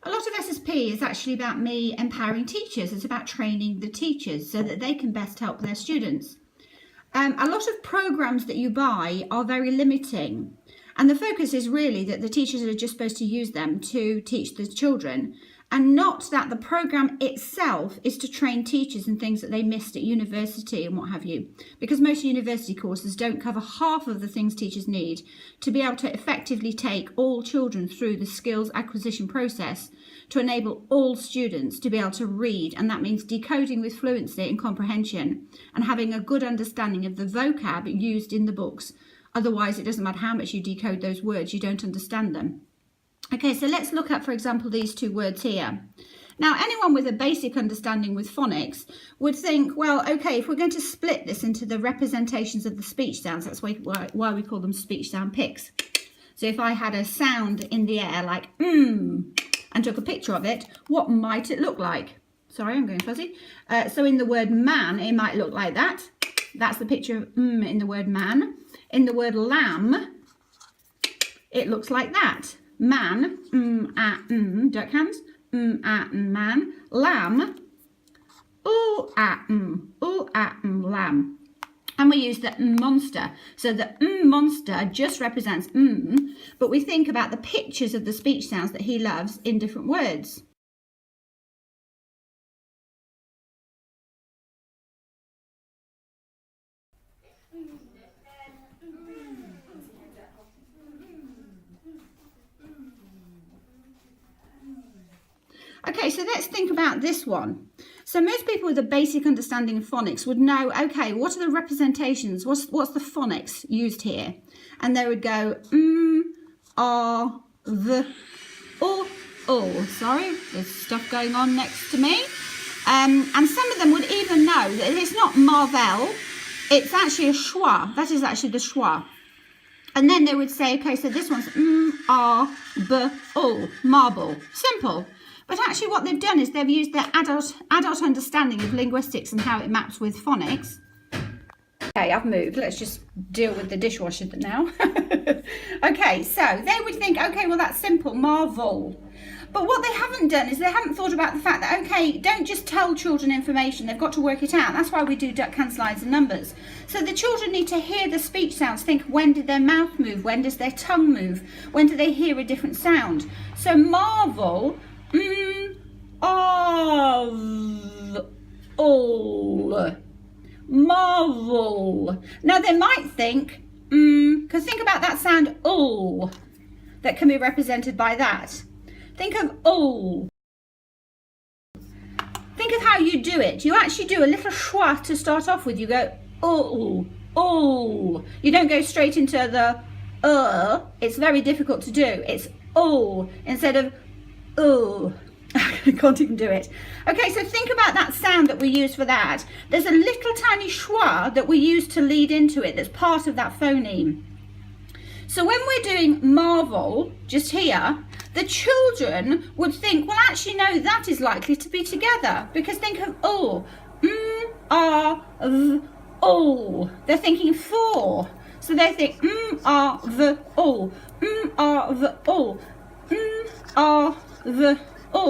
A lot of SSP is actually about me empowering teachers. It's about training the teachers so that they can best help their students. A lot of programs that you buy are very limiting, and the focus is really that the teachers are just supposed to use them to teach the children, and not that the program itself is to train teachers in things that they missed at university and what have you, because most university courses don't cover half of the things teachers need to be able to effectively take all children through the skills acquisition process to enable all students to be able to read, and that means decoding with fluency and comprehension and having a good understanding of the vocab used in the books. Otherwise, it doesn't matter how much you decode those words, you don't understand them. Okay, so let's look at, for example, these two words here. Now, anyone with a basic understanding with phonics would think, well, okay, if we're going to split this into the representations of the speech sounds, that's why we call them speech sound picks. So if I had a sound in the air like and took a picture of it, what might it look like? Sorry, I'm going fuzzy. So in the word man, it might look like that. That's the picture of in the word man. In the word lamb, it looks like that. Man, duck hands, man. Lamb, lamb. And we use the monster. So the monster just represents but we think about the pictures of the speech sounds that he loves in different words. Okay, so let's think about this one. So most people with a basic understanding of phonics would know, okay, what are the representations? What's the phonics used here? And they would go sorry, there's stuff going on next to me. And some of them would even know that it's not Marvel, it's actually a schwa. That is actually the schwa. And then they would say, okay, so this one's marble. Simple. But actually what they've done is they've used their adult understanding of linguistics and how it maps with phonics. Okay, I've moved. Let's just deal with the dishwasher now. Okay, so they would think, okay, well, that's simple, marvel. But what they haven't done is they haven't thought about the fact that, okay, don't just tell children information. They've got to work it out. That's why we do duck, can, slides and numbers. So the children need to hear the speech sounds, think, when did their mouth move? When does their tongue move? When do they hear a different sound? So marvel, marvel. Now they might think, because think about that sound that can be represented by that. Think of Think of how you do it. You actually do a little schwa to start off with. You go You don't go straight into the It's very difficult to do. It's instead of I can't even do it. Okay, so think about that sound that we use for that. There's a little tiny schwa that we use to lead into it that's part of that phoneme. So when we're doing marvel, just here, the children would think, well, actually, no, that is likely to be together. Because think of they're thinking four. So they think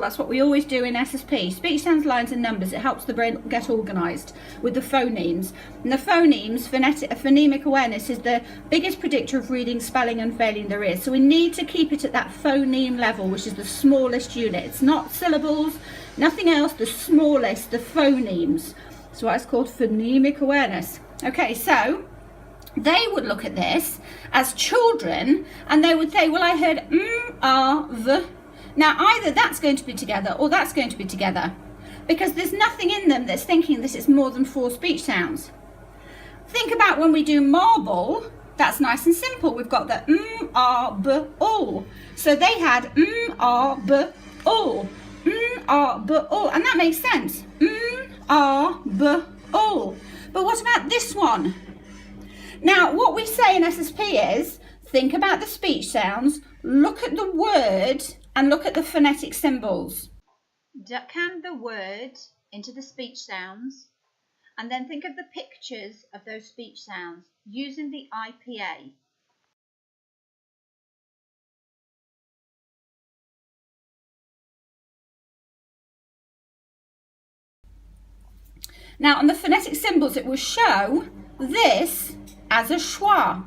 that's what we always do in SSP. Speech, sounds, lines and numbers. It helps the brain get organised with the phonemes. And the phonemes, phonemic awareness is the biggest predictor of reading, spelling and failing there is. So we need to keep it at that phoneme level, which is the smallest unit. It's not syllables, nothing else, the smallest, the phonemes. So it's called phonemic awareness. Okay, so they would look at this as children and they would say, well, I heard v. Now, either that's going to be together or that's going to be together because there's nothing in them that's thinking this is more than four speech sounds. Think about when we do marble, that's nice and simple. We've got the So they had and that makes sense. But what about this one? Now, what we say in SSP is, think about the speech sounds, look at the word, and look at the phonetic symbols. Duck hand the word into the speech sounds, and then think of the pictures of those speech sounds using the IPA. Now on the phonetic symbols, it will show this as a schwa.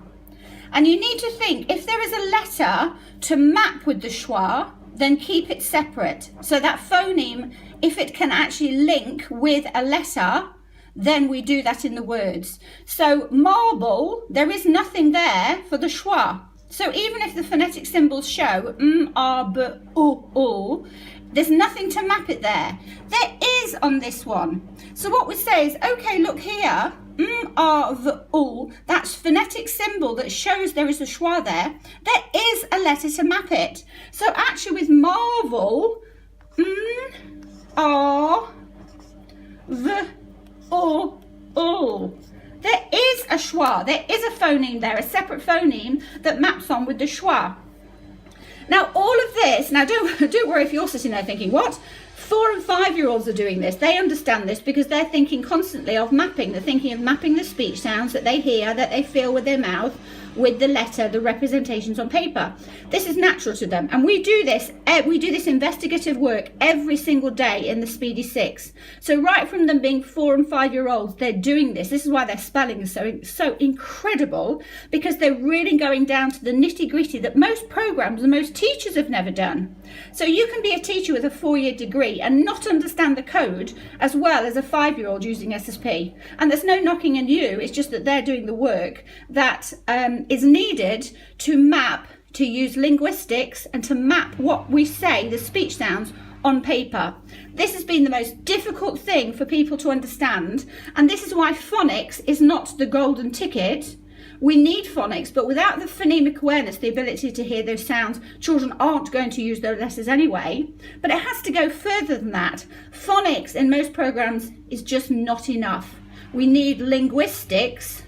And you need to think, if there is a letter to map with the schwa, then keep it separate. So that phoneme, if it can actually link with a letter, then we do that in the words. So marble, there is nothing there for the schwa. So even if the phonetic symbols show m, r, b, u, there's nothing to map it there. There is on this one. So what we say is, okay, look here, m, r, v, u, that's phonetic symbol that shows there is a schwa there. There is a letter to map it. So actually with marvel, m, r, v, u. There is a schwa, there is a phoneme there, a separate phoneme that maps on with the schwa. Now all of this, now don't worry if you're sitting there thinking, what? 4 and 5-year-olds are doing this. They understand this because they're thinking constantly of mapping. They're thinking of mapping the speech sounds that they hear, that they feel with their mouth, with the letter, the representations on paper. This is natural to them. And we do this investigative work every single day in the Speedy 6. So right from them being 4 and 5-year-olds, they're doing this. This is why their spelling is so incredible, because they're really going down to the nitty-gritty that most programs and most teachers have never done. So you can be a teacher with a 4-year degree and not understand the code as well as a 5-year-old using SSP. And there's no knocking on you, it's just that they're doing the work that is needed to map, to use linguistics and to map what we say, the speech sounds, on paper. This has been the most difficult thing for people to understand, and this is why phonics is not the golden ticket. We need phonics, but without the phonemic awareness, the ability to hear those sounds, children aren't going to use those letters anyway. But it has to go further than that. Phonics in most programs is just not enough. We need linguistics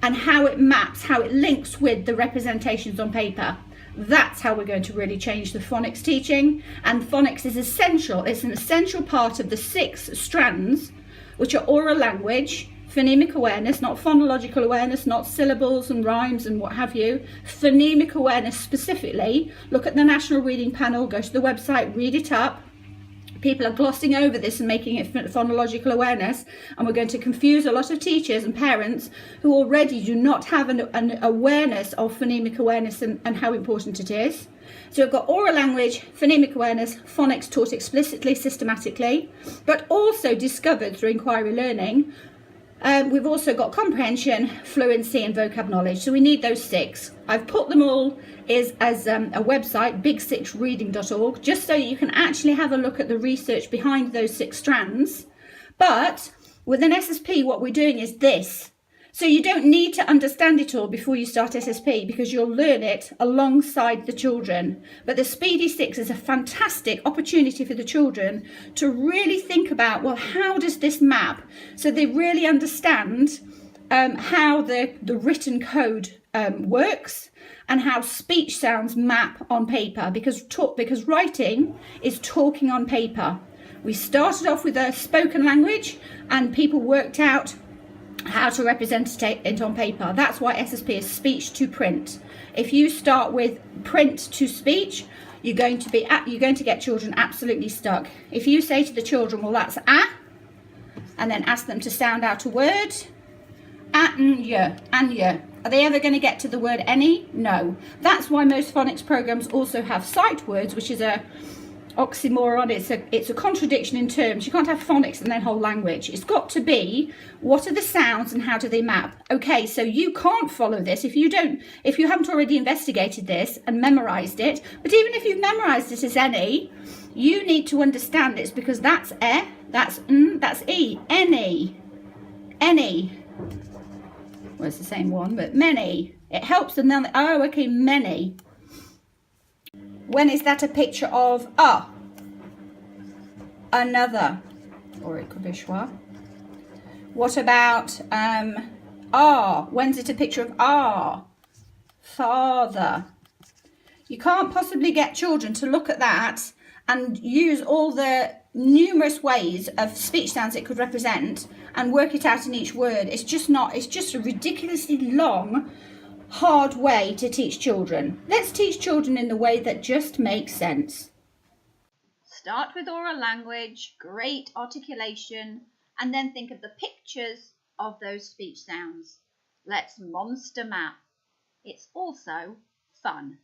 and how it maps, how it links with the representations on paper. That's how we're going to really change the phonics teaching. And phonics is essential. It's an essential part of the 6 strands, which are oral language, phonemic awareness, not phonological awareness, not syllables and rhymes and what have you. Phonemic awareness specifically. Look at the National Reading Panel, go to the website, read it up. People are glossing over this and making it phonological awareness, and we're going to confuse a lot of teachers and parents who already do not have an awareness of phonemic awareness and how important it is. So we've got oral language, phonemic awareness, phonics taught explicitly, systematically, but also discovered through inquiry learning. We've also got comprehension, fluency and vocab knowledge. So we need those 6. I've put them all as a website, big6reading.org, just so you can actually have a look at the research behind those 6 strands. But with an SSP, what we're doing is this. So you don't need to understand it all before you start SSP, because you'll learn it alongside the children. But the Speedy 6 is a fantastic opportunity for the children to really think about, well, how does this map? So they really understand how the written code works and how speech sounds map on paper, because writing is talking on paper. We started off with a spoken language and people worked out how to represent it on paper. That's why SSP is speech to print. If you start with print to speech, you're going to get children absolutely stuck. If you say to the children, well, that's a, and then ask them to sound out a word, and y. Are they ever going to get to the word any? No. That's why most phonics programs also have sight words, which is a oxymoron. It's a contradiction in terms. You can't have phonics and then whole language. It's got to be, what are the sounds and how do they map? Okay, so you can't follow this if you haven't already investigated this and memorized it. But even if you've memorized it as any, you need to understand this, because that's e, that's n, that's e, any. Well, it's the same one, but many. It helps them then. Oh, okay, many. When is that a picture of a? Another. Or it could be schwa. What about are? When's it a picture of are? Father. You can't possibly get children to look at that and use all the numerous ways of speech sounds it could represent and work it out in each word. It's just a ridiculously long, hard way to teach children. Let's teach children in the way that just makes sense. Start with oral language, great articulation, and then think of the pictures of those speech sounds. Let's monster map. It's also fun.